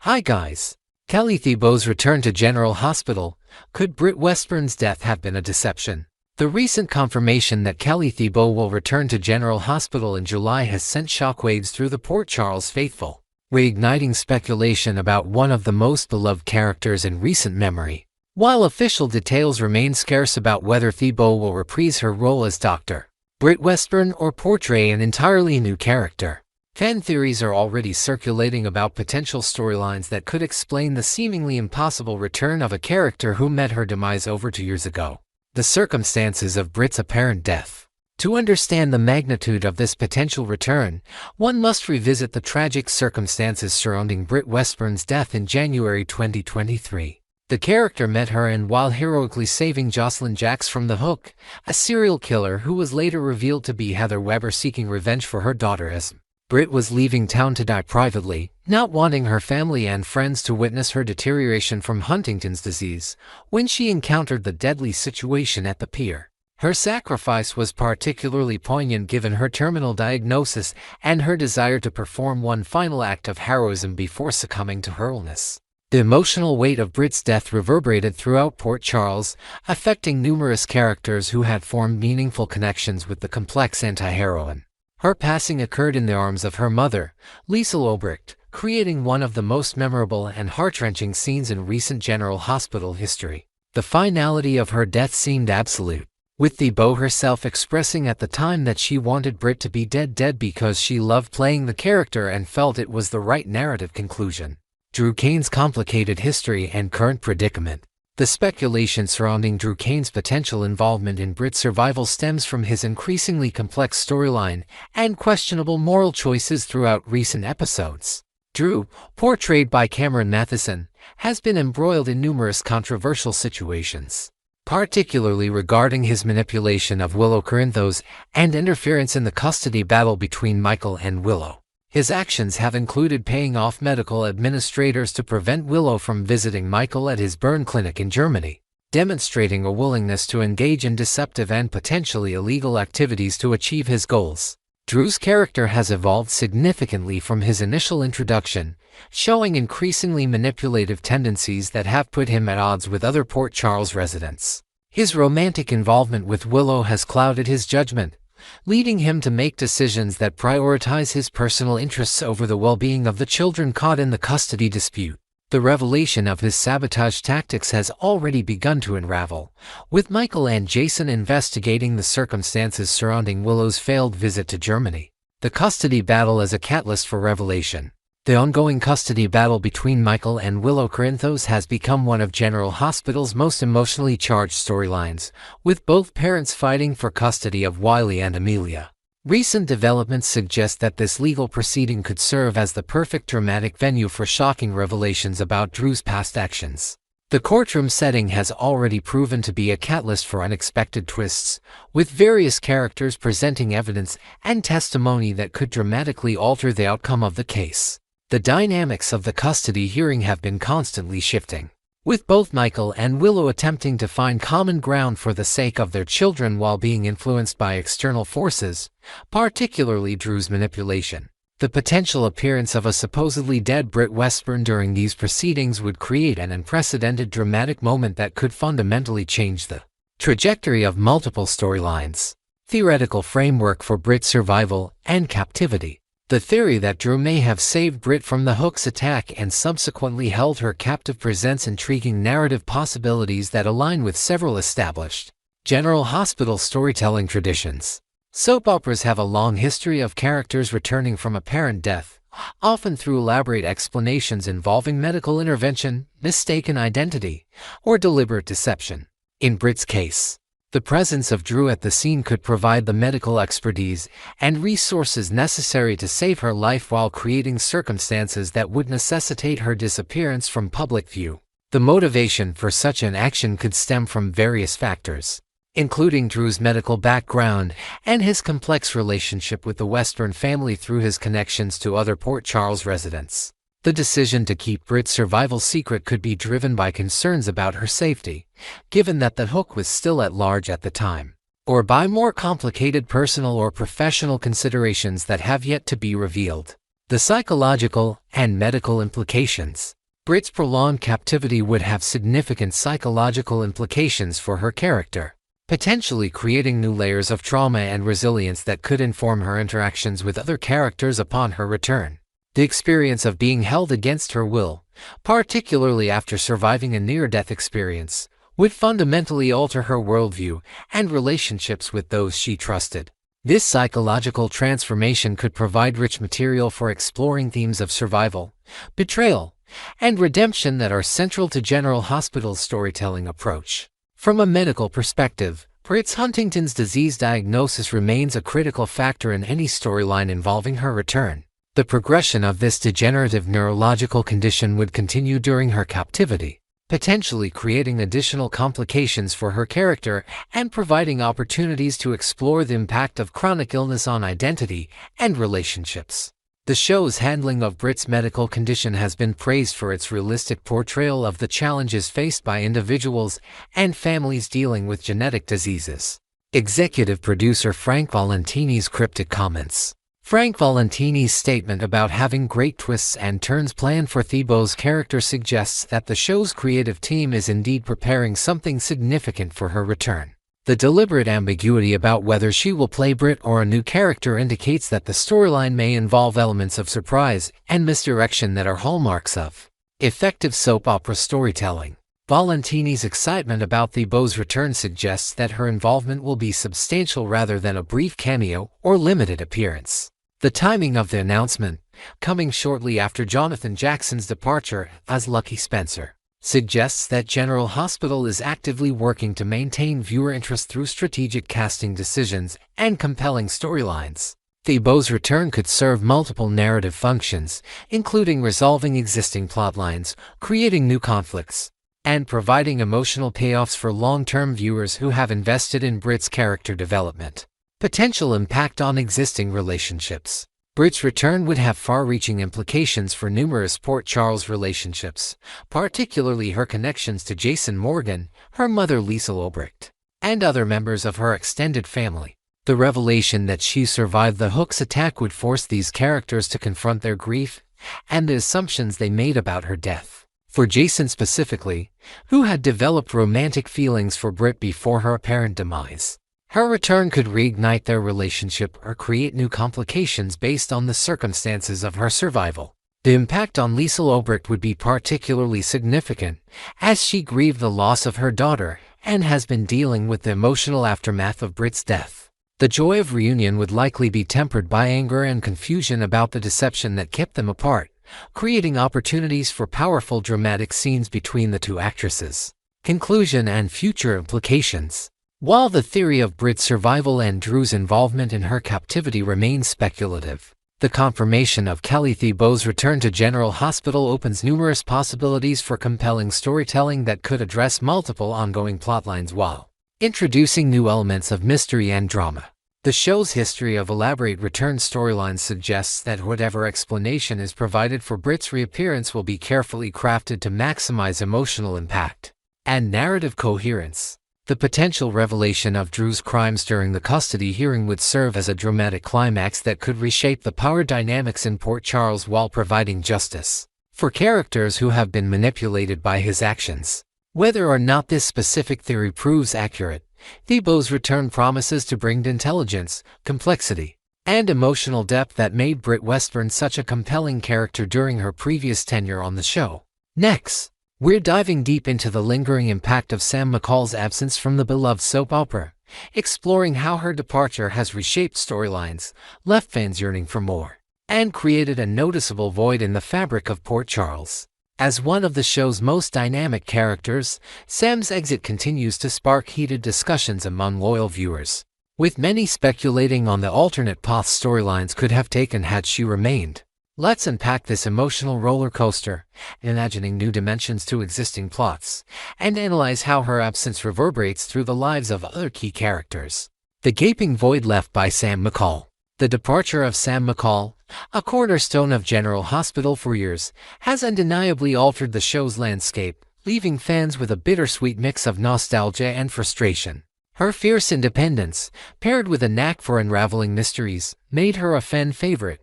Hi guys. Kelly Thibault's return to General Hospital. Could Britt Westburn's death have been a deception? The recent confirmation that Kelly Thibault will return to General Hospital in July has sent shockwaves through the Port Charles faithful, reigniting speculation about one of the most beloved characters in recent memory. While official details remain scarce about whether Thibault will reprise her role as Dr. Britt Westburn or portray an entirely new character, fan theories are already circulating about potential storylines that could explain the seemingly impossible return of a character who met her demise over 2 years ago. The circumstances of Britt's apparent death. To understand the magnitude of this potential return, one must revisit the tragic circumstances surrounding Britt Westburn's death in January 2023. The character met her end while heroically saving Jocelyn Jacks from the hook, a serial killer who was later revealed to be Heather Weber seeking revenge for her daughter Esme. Britt was leaving town to die privately, not wanting her family and friends to witness her deterioration from Huntington's disease, when she encountered the deadly situation at the pier. Her sacrifice was particularly poignant given her terminal diagnosis and her desire to perform one final act of heroism before succumbing to her illness. The emotional weight of Britt's death reverberated throughout Port Charles, affecting numerous characters who had formed meaningful connections with the complex anti-heroine. Her passing occurred in the arms of her mother, Lisa Lobrecht, creating one of the most memorable and heart-wrenching scenes in recent General Hospital history. The finality of her death seemed absolute, with Thibault herself expressing at the time that she wanted Britt to be dead because she loved playing the character and felt it was the right narrative conclusion. Drew Cain's complicated history and current predicament. The speculation surrounding Drew Cain's potential involvement in Britt's survival stems from his increasingly complex storyline and questionable moral choices throughout recent episodes. Drew, portrayed by Cameron Matheson, has been embroiled in numerous controversial situations, particularly regarding his manipulation of Willow Corinthos and interference in the custody battle between Michael and Willow. His actions have included paying off medical administrators to prevent Willow from visiting Michael at his burn clinic in Germany, demonstrating a willingness to engage in deceptive and potentially illegal activities to achieve his goals. Drew's character has evolved significantly from his initial introduction, showing increasingly manipulative tendencies that have put him at odds with other Port Charles residents. His romantic involvement with Willow has clouded his judgment, leading him to make decisions that prioritize his personal interests over the well-being of the children caught in the custody dispute. The revelation of his sabotage tactics has already begun to unravel, with Michael and Jason investigating the circumstances surrounding Willow's failed visit to Germany. The custody battle is a catalyst for revelation. The ongoing custody battle between Michael and Willow Corinthos has become one of General Hospital's most emotionally charged storylines, with both parents fighting for custody of Wiley and Amelia. Recent developments suggest that this legal proceeding could serve as the perfect dramatic venue for shocking revelations about Drew's past actions. The courtroom setting has already proven to be a catalyst for unexpected twists, with various characters presenting evidence and testimony that could dramatically alter the outcome of the case. The dynamics of the custody hearing have been constantly shifting, with both Michael and Willow attempting to find common ground for the sake of their children while being influenced by external forces, particularly Drew's manipulation. The potential appearance of a supposedly dead Britt Westburn during these proceedings would create an unprecedented dramatic moment that could fundamentally change the trajectory of multiple storylines. Theoretical framework for Britt's survival and captivity. The theory that Drew may have saved Britt from the Hook's attack and subsequently held her captive presents intriguing narrative possibilities that align with several established General Hospital storytelling traditions. Soap operas have a long history of characters returning from apparent death, often through elaborate explanations involving medical intervention, mistaken identity, or deliberate deception. In Britt's case, the presence of Drew at the scene could provide the medical expertise and resources necessary to save her life while creating circumstances that would necessitate her disappearance from public view. The motivation for such an action could stem from various factors, including Drew's medical background and his complex relationship with the Westburn family through his connections to other Port Charles residents. The decision to keep Britt's survival secret could be driven by concerns about her safety, given that the Hook was still at large at the time, or by more complicated personal or professional considerations that have yet to be revealed. The psychological and medical implications. Britt's prolonged captivity would have significant psychological implications for her character, potentially creating new layers of trauma and resilience that could inform her interactions with other characters upon her return. The experience of being held against her will, particularly after surviving a near-death experience, would fundamentally alter her worldview and relationships with those she trusted. This psychological transformation could provide rich material for exploring themes of survival, betrayal, and redemption that are central to General Hospital's storytelling approach. From a medical perspective, Britt's Huntington's disease diagnosis remains a critical factor in any storyline involving her return. The progression of this degenerative neurological condition would continue during her captivity, potentially creating additional complications for her character and providing opportunities to explore the impact of chronic illness on identity and relationships. The show's handling of Britt's medical condition has been praised for its realistic portrayal of the challenges faced by individuals and families dealing with genetic diseases. Executive producer Frank Valentini's cryptic comments. Frank Valentini's statement about having great twists and turns planned for Thibault's character suggests that the show's creative team is indeed preparing something significant for her return. The deliberate ambiguity about whether she will play Britt or a new character indicates that the storyline may involve elements of surprise and misdirection that are hallmarks of effective soap opera storytelling. Valentini's excitement about Thibault's return suggests that her involvement will be substantial rather than a brief cameo or limited appearance. The timing of the announcement, coming shortly after Jonathan Jackson's departure as Lucky Spencer, suggests that General Hospital is actively working to maintain viewer interest through strategic casting decisions and compelling storylines. Thibault's return could serve multiple narrative functions, including resolving existing plotlines, creating new conflicts, and providing emotional payoffs for long-term viewers who have invested in Britt's character development. Potential impact on existing relationships. Britt's return would have far-reaching implications for numerous Port Charles relationships, particularly her connections to Jason Morgan, her mother Liesl Obrecht, and other members of her extended family. The revelation that she survived the Hook's attack would force these characters to confront their grief and the assumptions they made about her death. For Jason specifically, who had developed romantic feelings for Britt before her apparent demise, her return could reignite their relationship or create new complications based on the circumstances of her survival. The impact on Liesl Obrecht would be particularly significant, as she grieved the loss of her daughter and has been dealing with the emotional aftermath of Britt's death. The joy of reunion would likely be tempered by anger and confusion about the deception that kept them apart, creating opportunities for powerful dramatic scenes between the two actresses. Conclusion and future implications. While the theory of Britt's survival and Drew's involvement in her captivity remains speculative, the confirmation of Kelly Thibault's return to General Hospital opens numerous possibilities for compelling storytelling that could address multiple ongoing plotlines while introducing new elements of mystery and drama. The show's history of elaborate return storylines suggests that whatever explanation is provided for Britt's reappearance will be carefully crafted to maximize emotional impact and narrative coherence. The potential revelation of Drew's crimes during the custody hearing would serve as a dramatic climax that could reshape the power dynamics in Port Charles while providing justice for characters who have been manipulated by his actions. Whether or not this specific theory proves accurate, Thibault's return promises to bring intelligence, complexity, and emotional depth that made Britt Westburn such a compelling character during her previous tenure on the show. Next, we're diving deep into the lingering impact of Sam McCall's absence from the beloved soap opera, exploring how her departure has reshaped storylines, left fans yearning for more, and created a noticeable void in the fabric of Port Charles. As one of the show's most dynamic characters, Sam's exit continues to spark heated discussions among loyal viewers, with many speculating on the alternate paths storylines could have taken had she remained. Let's unpack this emotional roller coaster, imagining new dimensions to existing plots, and analyze how her absence reverberates through the lives of other key characters. The gaping void left by Sam McCall. The departure of Sam McCall, a cornerstone of General Hospital for years, has undeniably altered the show's landscape, leaving fans with a bittersweet mix of nostalgia and frustration. Her fierce independence, paired with a knack for unraveling mysteries, made her a fan favorite,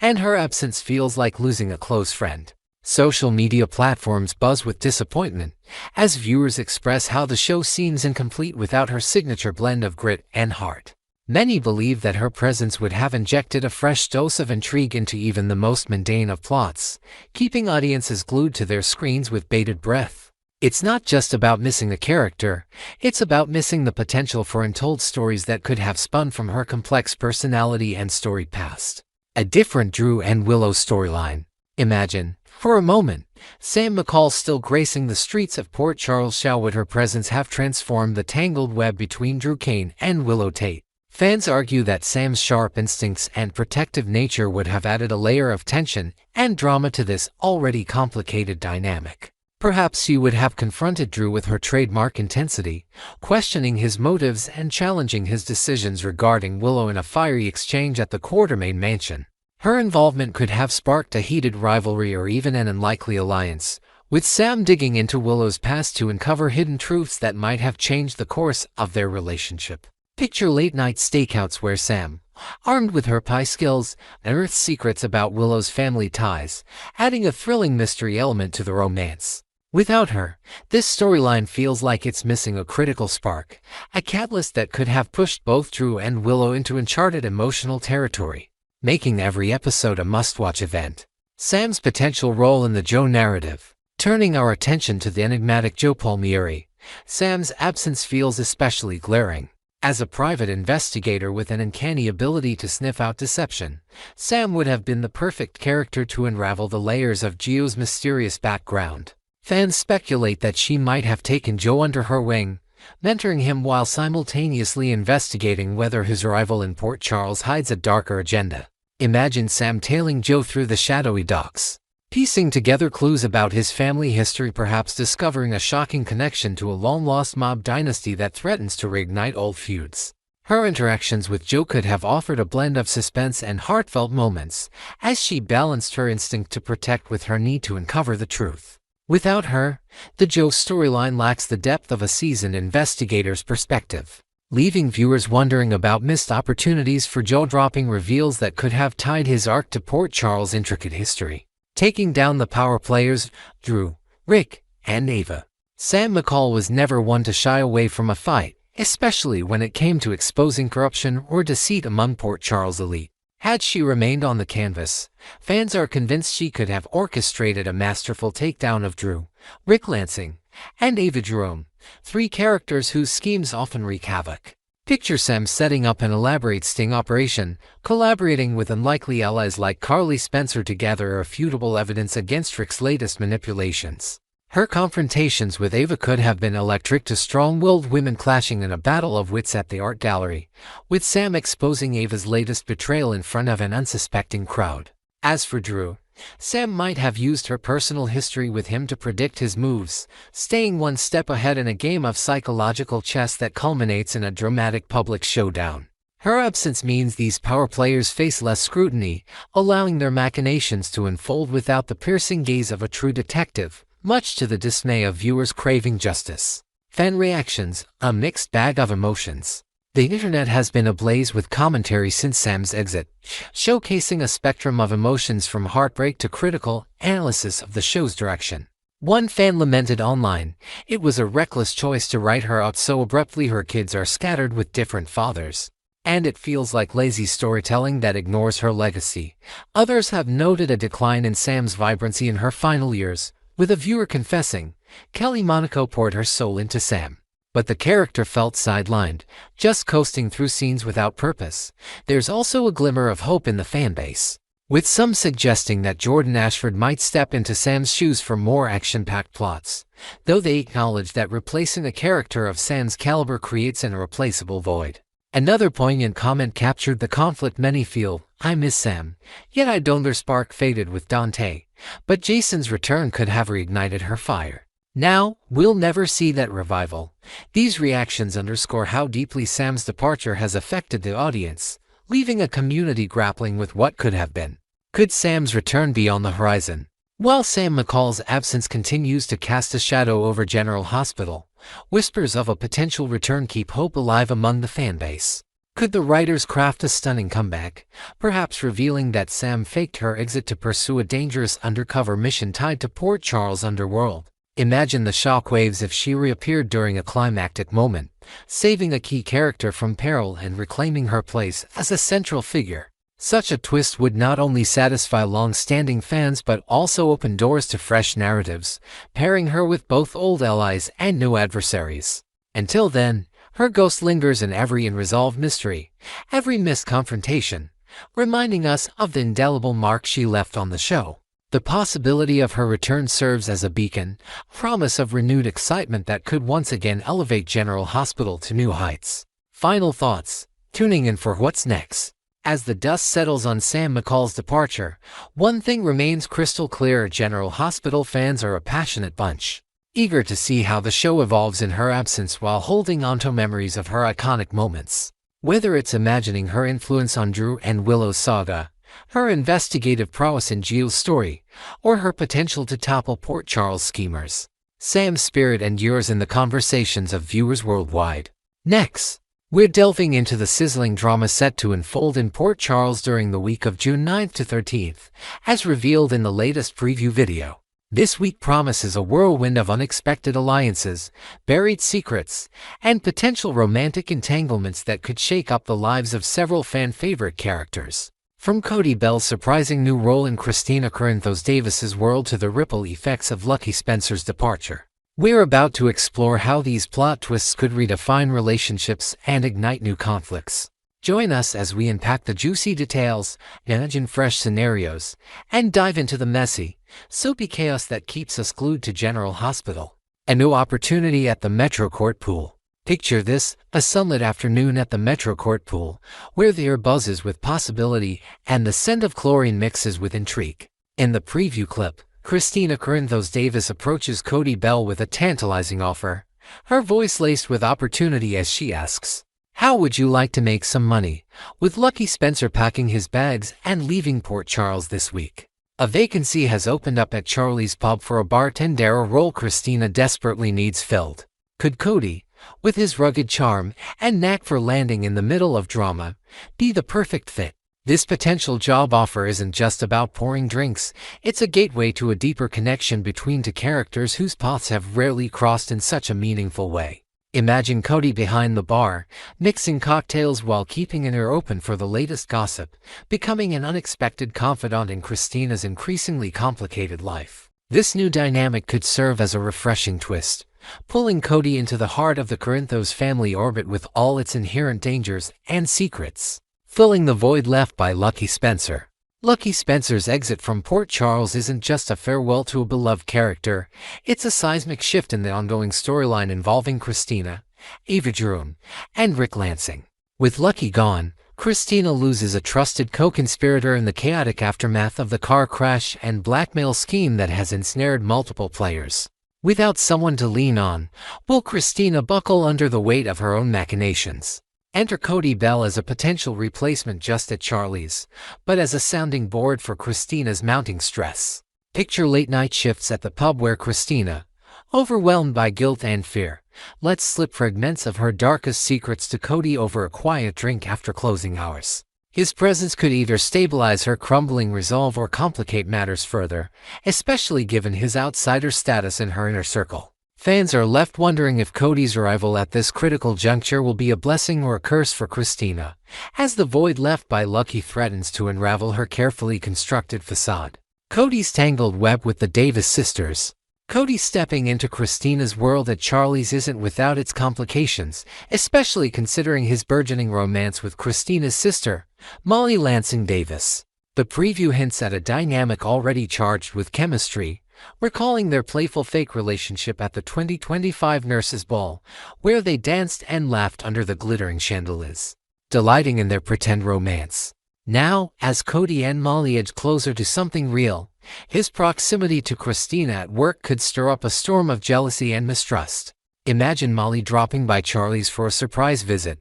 and her absence feels like losing a close friend. Social media platforms buzz with disappointment as viewers express how the show seems incomplete without her signature blend of grit and heart. Many believe that her presence would have injected a fresh dose of intrigue into even the most mundane of plots, keeping audiences glued to their screens with bated breath. It's not just about missing a character, it's about missing the potential for untold stories that could have spun from her complex personality and storied past. A different Drew and Willow storyline. Imagine, for a moment, Sam McCall still gracing the streets of Port Charles. How would her presence have transformed the tangled web between Drew Cain and Willow Tate? Fans argue that Sam's sharp instincts and protective nature would have added a layer of tension and drama to this already complicated dynamic. Perhaps she would have confronted Drew with her trademark intensity, questioning his motives and challenging his decisions regarding Willow in a fiery exchange at the Quartermain mansion. Her involvement could have sparked a heated rivalry or even an unlikely alliance, with Sam digging into Willow's past to uncover hidden truths that might have changed the course of their relationship. Picture late-night stakeouts where Sam, armed with her pie skills, unearths secrets about Willow's family ties, adding a thrilling mystery element to the romance. Without her, this storyline feels like it's missing a critical spark, a catalyst that could have pushed both Drew and Willow into uncharted emotional territory, making every episode a must-watch event. Sam's potential role in the Joe narrative. Turning our attention to the enigmatic Joe Palmieri, Sam's absence feels especially glaring. As a private investigator with an uncanny ability to sniff out deception, Sam would have been the perfect character to unravel the layers of Gio's mysterious background. Fans speculate that she might have taken Joe under her wing, mentoring him while simultaneously investigating whether his arrival in Port Charles hides a darker agenda. Imagine Sam tailing Joe through the shadowy docks, piecing together clues about his family history, perhaps discovering a shocking connection to a long-lost mob dynasty that threatens to reignite old feuds. Her interactions with Joe could have offered a blend of suspense and heartfelt moments, as she balanced her instinct to protect with her need to uncover the truth. Without her, the Joe storyline lacks the depth of a seasoned investigator's perspective, leaving viewers wondering about missed opportunities for jaw-dropping reveals that could have tied his arc to Port Charles' intricate history. Taking down the power players, Drew, Rick, and Ava. Sam McCall was never one to shy away from a fight, especially when it came to exposing corruption or deceit among Port Charles' elite. Had she remained on the canvas, fans are convinced she could have orchestrated a masterful takedown of Drew, Rick Lansing, and Ava Jerome, three characters whose schemes often wreak havoc. Picture Sam setting up an elaborate sting operation, collaborating with unlikely allies like Carly Spencer to gather irrefutable evidence against Rick's latest manipulations. Her confrontations with Ava could have been electric, to strong-willed women clashing in a battle of wits at the art gallery, with Sam exposing Ava's latest betrayal in front of an unsuspecting crowd. As for Drew, Sam might have used her personal history with him to predict his moves, staying one step ahead in a game of psychological chess that culminates in a dramatic public showdown. Her absence means these power players face less scrutiny, allowing their machinations to unfold without the piercing gaze of a true detective, much to the dismay of viewers craving justice. Fan reactions, a mixed bag of emotions. The internet has been ablaze with commentary since Sam's exit, showcasing a spectrum of emotions from heartbreak to critical analysis of the show's direction. One fan lamented online, "It was a reckless choice to write her out so abruptly. Her kids are scattered with different fathers, and it feels like lazy storytelling that ignores her legacy." Others have noted a decline in Sam's vibrancy in her final years, with a viewer confessing, "Kelly Monaco poured her soul into Sam, but the character felt sidelined, just coasting through scenes without purpose." There's also a glimmer of hope in the fanbase, with some suggesting that Jordan Ashford might step into Sam's shoes for more action-packed plots, though they acknowledge that replacing a character of Sam's caliber creates an irreplaceable void. Another poignant comment captured the conflict many feel: "I miss Sam, yet I don't." Their spark faded with Dante, but Jason's return could have reignited her fire. Now, we'll never see that revival. These reactions underscore how deeply Sam's departure has affected the audience, leaving a community grappling with what could have been. Could Sam's return be on the horizon? While Sam McCall's absence continues to cast a shadow over General Hospital, whispers of a potential return keep hope alive among the fanbase. Could the writers craft a stunning comeback, perhaps revealing that Sam faked her exit to pursue a dangerous undercover mission tied to Port Charles' underworld? Imagine the shockwaves if she reappeared during a climactic moment, saving a key character from peril and reclaiming her place as a central figure. Such a twist would not only satisfy long-standing fans but also open doors to fresh narratives, pairing her with both old allies and new adversaries. Until then, her ghost lingers in every unresolved mystery, every missed confrontation, reminding us of the indelible mark she left on the show. The possibility of her return serves as a beacon, a promise of renewed excitement that could once again elevate General Hospital to new heights. Final thoughts. Tuning in for what's next. As the dust settles on Sam McCall's departure, one thing remains crystal clear: General Hospital fans are a passionate bunch, eager to see how the show evolves in her absence while holding onto memories of her iconic moments. Whether it's imagining her influence on Drew and Willow's saga, her investigative prowess in Gio's story, or her potential to topple Port Charles' schemers, Sam's spirit endures in the conversations of viewers worldwide. Next, we're delving into the sizzling drama set to unfold in Port Charles during the week of June 9th to 13th, as revealed in the latest preview video. This week promises a whirlwind of unexpected alliances, buried secrets, and potential romantic entanglements that could shake up the lives of several fan-favorite characters. From Cody Bell's surprising new role in Christina Corinthos Davis's world to the ripple effects of Lucky Spencer's departure, we're about to explore how these plot twists could redefine relationships and ignite new conflicts. Join us as we unpack the juicy details, imagine fresh scenarios, and dive into the messy, soapy chaos that keeps us glued to General Hospital. A new opportunity at the Metro Court Pool. Picture this, a sunlit afternoon at the Metro Court Pool, where the air buzzes with possibility and the scent of chlorine mixes with intrigue. In the preview clip, Christina Corinthos Davis approaches Cody Bell with a tantalizing offer, her voice laced with opportunity as she asks, "How would you like to make some money?" with Lucky Spencer packing his bags and leaving Port Charles this week. A vacancy has opened up at Charlie's Pub for a bartender, a role Christina desperately needs filled. Could Cody, with his rugged charm and knack for landing in the middle of drama, be the perfect fit? This potential job offer isn't just about pouring drinks, it's a gateway to a deeper connection between two characters whose paths have rarely crossed in such a meaningful way. Imagine Cody behind the bar, mixing cocktails while keeping an ear open for the latest gossip, becoming an unexpected confidant in Christina's increasingly complicated life. This new dynamic could serve as a refreshing twist, pulling Cody into the heart of the Corinthos family orbit with all its inherent dangers and secrets, filling the void left by Lucky Spencer. Lucky Spencer's exit from Port Charles isn't just a farewell to a beloved character, it's a seismic shift in the ongoing storyline involving Christina, Ava Jerome, and Rick Lansing. With Lucky gone, Christina loses a trusted co-conspirator in the chaotic aftermath of the car crash and blackmail scheme that has ensnared multiple players. Without someone to lean on, will Christina buckle under the weight of her own machinations? Enter Cody Bell as a potential replacement just at Charlie's, but as a sounding board for Christina's mounting stress. Picture late-night shifts at the pub where Christina, overwhelmed by guilt and fear, lets slip fragments of her darkest secrets to Cody over a quiet drink after closing hours. His presence could either stabilize her crumbling resolve or complicate matters further, especially given his outsider status in her inner circle. Fans are left wondering if Cody's arrival at this critical juncture will be a blessing or a curse for Christina, as the void left by Lucky threatens to unravel her carefully constructed facade. Cody's tangled web with the Davis sisters. Cody stepping into Christina's world at Charlie's isn't without its complications, especially considering his burgeoning romance with Christina's sister, Molly Lansing Davis. The preview hints at a dynamic already charged with chemistry, recalling their playful fake relationship at the 2025 Nurses' Ball, where they danced and laughed under the glittering chandeliers, delighting in their pretend romance. Now, as Cody and Molly edge closer to something real, his proximity to Christina at work could stir up a storm of jealousy and mistrust. Imagine Molly dropping by Charlie's for a surprise visit,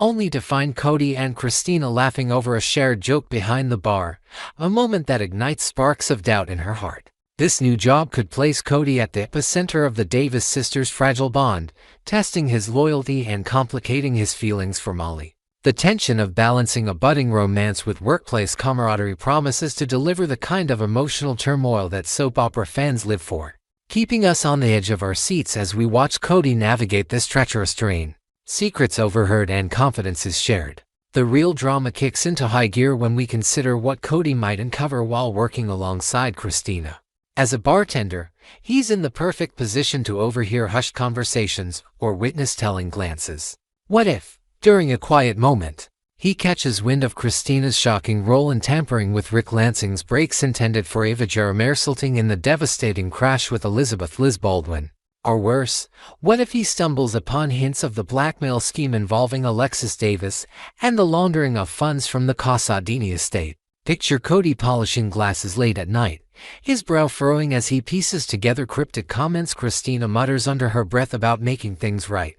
only to find Cody and Christina laughing over a shared joke behind the bar, a moment that ignites sparks of doubt in her heart. This new job could place Cody at the epicenter of the Davis sisters' fragile bond, testing his loyalty and complicating his feelings for Molly. The tension of balancing a budding romance with workplace camaraderie promises to deliver the kind of emotional turmoil that soap opera fans live for, keeping us on the edge of our seats as we watch Cody navigate this treacherous terrain. Secrets overheard and confidence is shared. The real drama kicks into high gear when we consider what Cody might uncover while working alongside Christina. As a bartender, he's in the perfect position to overhear hushed conversations or witness telling glances. What if, during a quiet moment, he catches wind of Christina's shocking role in tampering with Rick Lansing's breaks intended for Ava resulting in the devastating crash with Elizabeth Liz Baldwin? Or worse, what if he stumbles upon hints of the blackmail scheme involving Alexis Davis and the laundering of funds from the Casadini estate? Picture Cody polishing glasses late at night, his brow furrowing as he pieces together cryptic comments Christina mutters under her breath about making things right.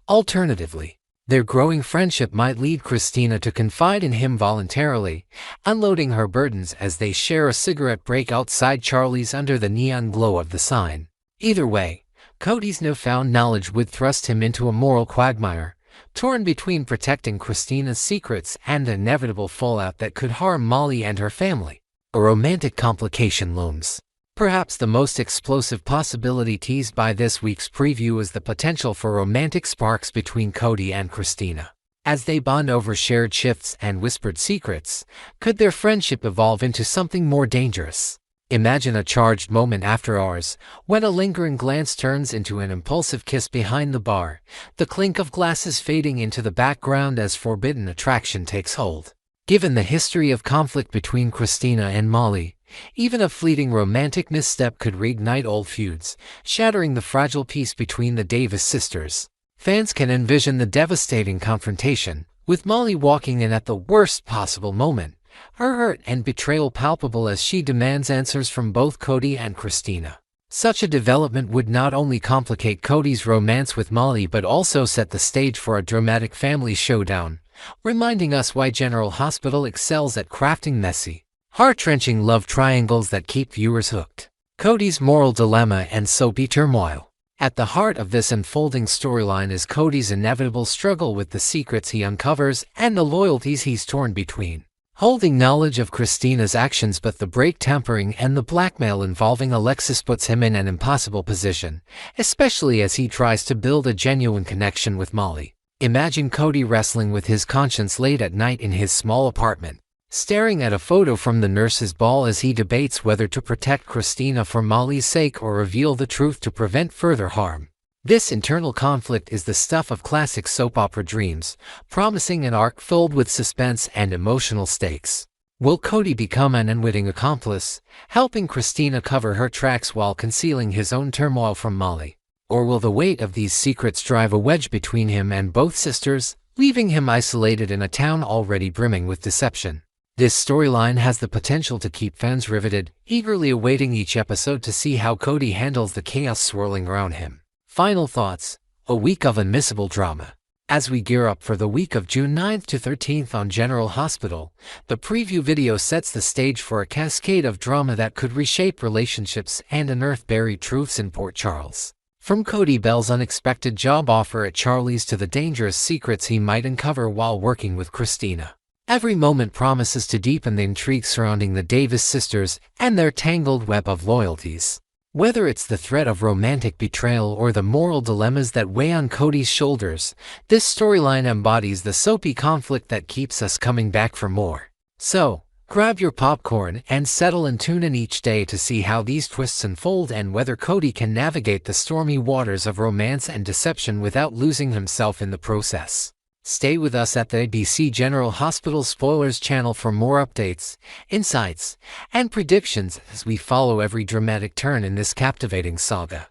Alternatively, their growing friendship might lead Christina to confide in him voluntarily, unloading her burdens as they share a cigarette break outside Charlie's under the neon glow of the sign. Either way, Cody's newfound knowledge would thrust him into a moral quagmire, torn between protecting Christina's secrets and the inevitable fallout that could harm Molly and her family. A romantic complication looms. Perhaps the most explosive possibility teased by this week's preview is the potential for romantic sparks between Cody and Christina. As they bond over shared shifts and whispered secrets, could their friendship evolve into something more dangerous? Imagine a charged moment after hours, when a lingering glance turns into an impulsive kiss behind the bar, the clink of glasses fading into the background as forbidden attraction takes hold. Given the history of conflict between Christina and Molly, even a fleeting romantic misstep could reignite old feuds, shattering the fragile peace between the Davis sisters. Fans can envision the devastating confrontation, with Molly walking in at the worst possible moment, her hurt and betrayal palpable as she demands answers from both Cody and Christina. Such a development would not only complicate Cody's romance with Molly but also set the stage for a dramatic family showdown, reminding us why General Hospital excels at crafting messy, heart-wrenching love triangles that keep viewers hooked. Cody's moral dilemma and soapy turmoil. At the heart of this unfolding storyline is Cody's inevitable struggle with the secrets he uncovers and the loyalties he's torn between. Holding knowledge of Christina's actions but the break tampering and the blackmail involving Alexis puts him in an impossible position, especially as he tries to build a genuine connection with Molly. Imagine Cody wrestling with his conscience late at night in his small apartment, staring at a photo from the nurse's ball as he debates whether to protect Christina for Molly's sake or reveal the truth to prevent further harm. This internal conflict is the stuff of classic soap opera dreams, promising an arc filled with suspense and emotional stakes. Will Cody become an unwitting accomplice, helping Christina cover her tracks while concealing his own turmoil from Molly? Or will the weight of these secrets drive a wedge between him and both sisters, leaving him isolated in a town already brimming with deception? This storyline has the potential to keep fans riveted, eagerly awaiting each episode to see how Cody handles the chaos swirling around him. Final thoughts: a week of unmissable drama. As we gear up for the week of June 9th to 13th on General Hospital, the preview video sets the stage for a cascade of drama that could reshape relationships and unearth buried truths in Port Charles. From Cody Bell's unexpected job offer at Charlie's to the dangerous secrets he might uncover while working with Christina, every moment promises to deepen the intrigue surrounding the Davis sisters and their tangled web of loyalties. Whether it's the threat of romantic betrayal or the moral dilemmas that weigh on Cody's shoulders, this storyline embodies the soapy conflict that keeps us coming back for more. So, grab your popcorn and settle and tune in each day to see how these twists unfold and whether Cody can navigate the stormy waters of romance and deception without losing himself in the process. Stay with us at the ABC General Hospital Spoilers channel for more updates, insights, and predictions as we follow every dramatic turn in this captivating saga.